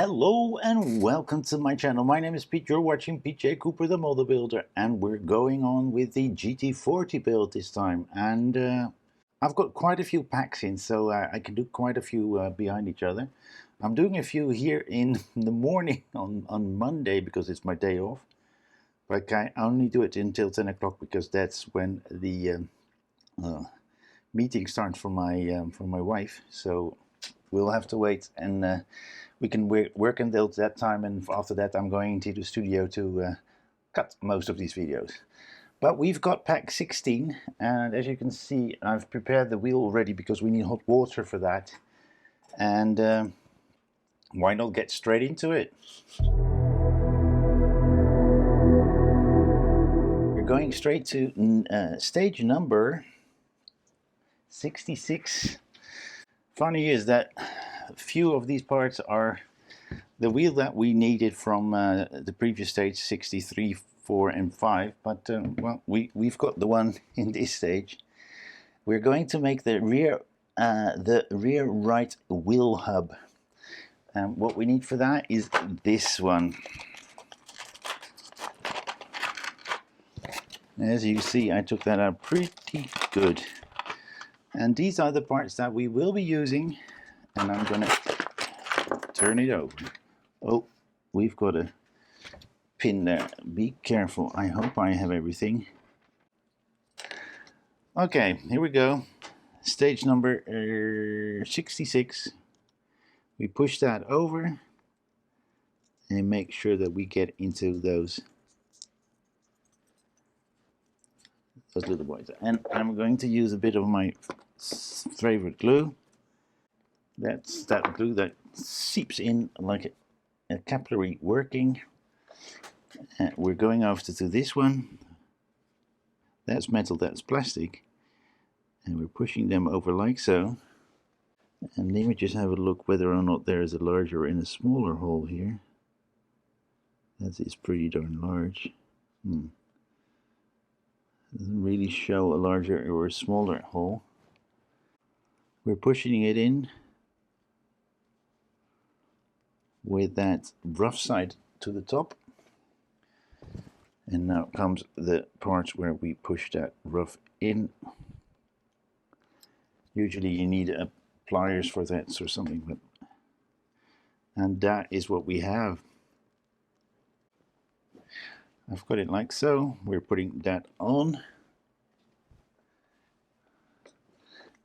Hello and welcome to my channel. My name is Pete. You're watching PJ Cooper the Model Builder, and we're going on with the GT40 build this time. And I've got quite a few packs in, so I can do quite a few behind each other. I'm doing a few here in the morning on Monday because it's my day off. But I only do it until 10 o'clock because that's when the meeting starts for my wife. So we'll have to wait, and we can work until that time, and after that I'm going into the studio to cut most of these videos. But we've got pack 16, and as you can see I've prepared the wheel already because we need hot water for that. And why not get straight into it? We're going straight to stage number 66. Funny is that a few of these parts are the wheel that we needed from the previous stage 63, 4 and 5, but well, we've got the one in this stage. We're going to make the rear right wheel hub, and what we need for that is this one. As you see, I took that out pretty good, and these are the parts that we will be using, and I'm gonna turn it over. Oh, we've got a pin there. Be careful. I hope I have everything. Okay, here we go. Stage number 66. We push that over and make sure that we get into those little boys. And I'm going to use a bit of my favorite glue. That's that glue that seeps in like a capillary working. And we're going over to this one. That's metal, that's plastic. And we're pushing them over like so. And let me just have a look whether or not there is a larger and a smaller hole here. That is pretty darn large. Doesn't really show a larger or a smaller hole. We're pushing it in with that rough side to the top. And now comes the parts where we push that rough in. Usually you need pliers for that or something, but and that is what we have. I've got it like so. We're putting that on.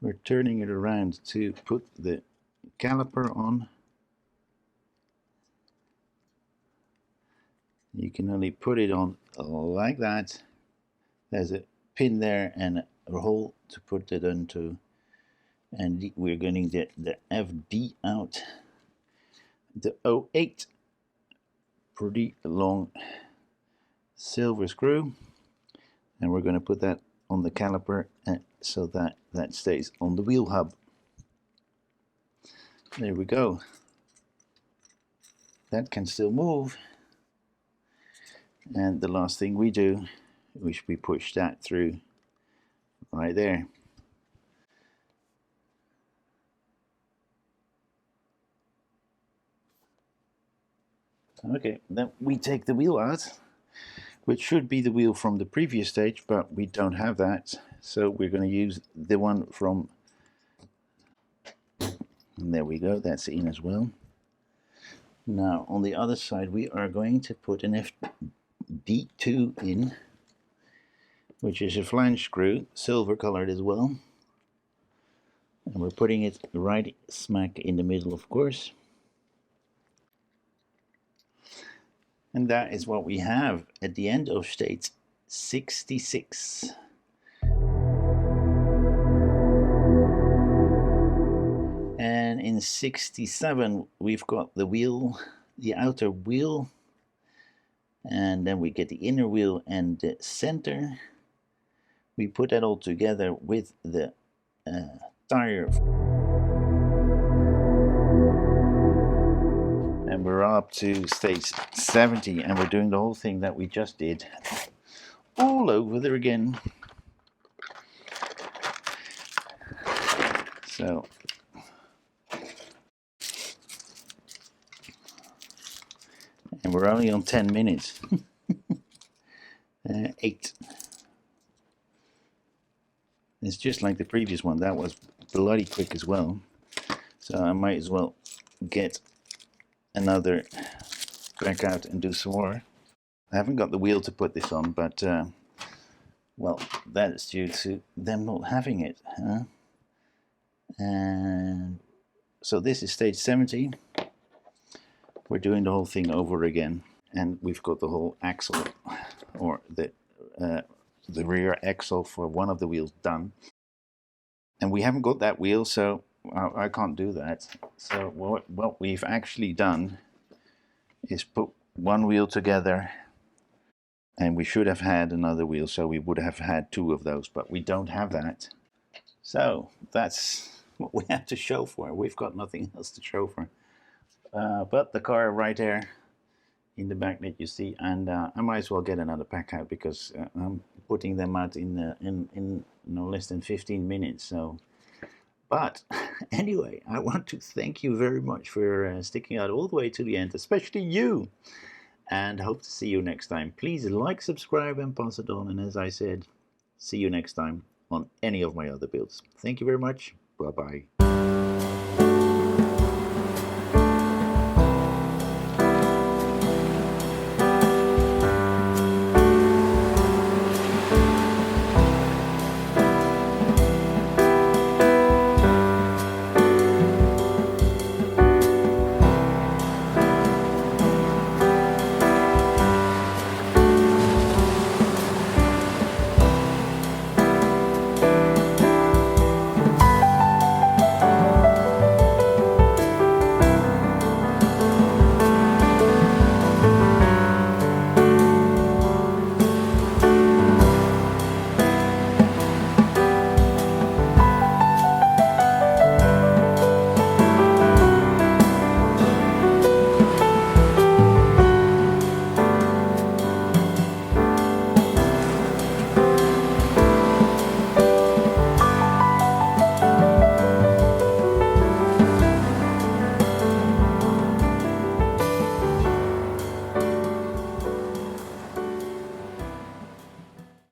We're turning it around to put the caliper on. You can only put it on like that. There's a pin there and a hole to put it into, and we're going to get the FD out. The 08, pretty long silver screw, and we're going to put that on the caliper so that that stays on the wheel hub. There we go. That can still move. And the last thing we do, we push that through right there. Okay, then we take the wheel out, which should be the wheel from the previous stage, but we don't have that, so we're going to use the one from, and there we go, that's in as well. Now on the other side we are going to put an FD2 in, which is a flange screw, silver colored as well, and we're putting it right smack in the middle, of course. And that is what we have at the end of stage 66. And in 67 we've got the wheel, the outer wheel, and then we get the inner wheel and the center. We put that all together with the tire. And we're up to stage 70, and we're doing the whole thing that we just did all over there again. So And we're only on 10 minutes. 8. It's just like the previous one. That was bloody quick as well. So I might as well get another back out and do some more. I haven't got the wheel to put this on, but well, that's due to them not having it. And so this is stage 70. We're doing the whole thing over again, and we've got the whole axle, or the rear axle for one of the wheels done. And we haven't got that wheel, so I can't do that. So what we've actually done is put one wheel together, and we should have had another wheel, so we would have had 2 of those, but we don't have that. So that's what we have to show for. We've got nothing else to show for. But the car right there in the back that you see, and I might as well get another pack out because I'm putting them out in no less than 15 minutes. So, but anyway, I want to thank you very much for sticking out all the way to the end, especially you, and hope to see you next time. Please like, subscribe, and pass it on. And as I said, see you next time on any of my other builds. Thank you very much. Bye bye.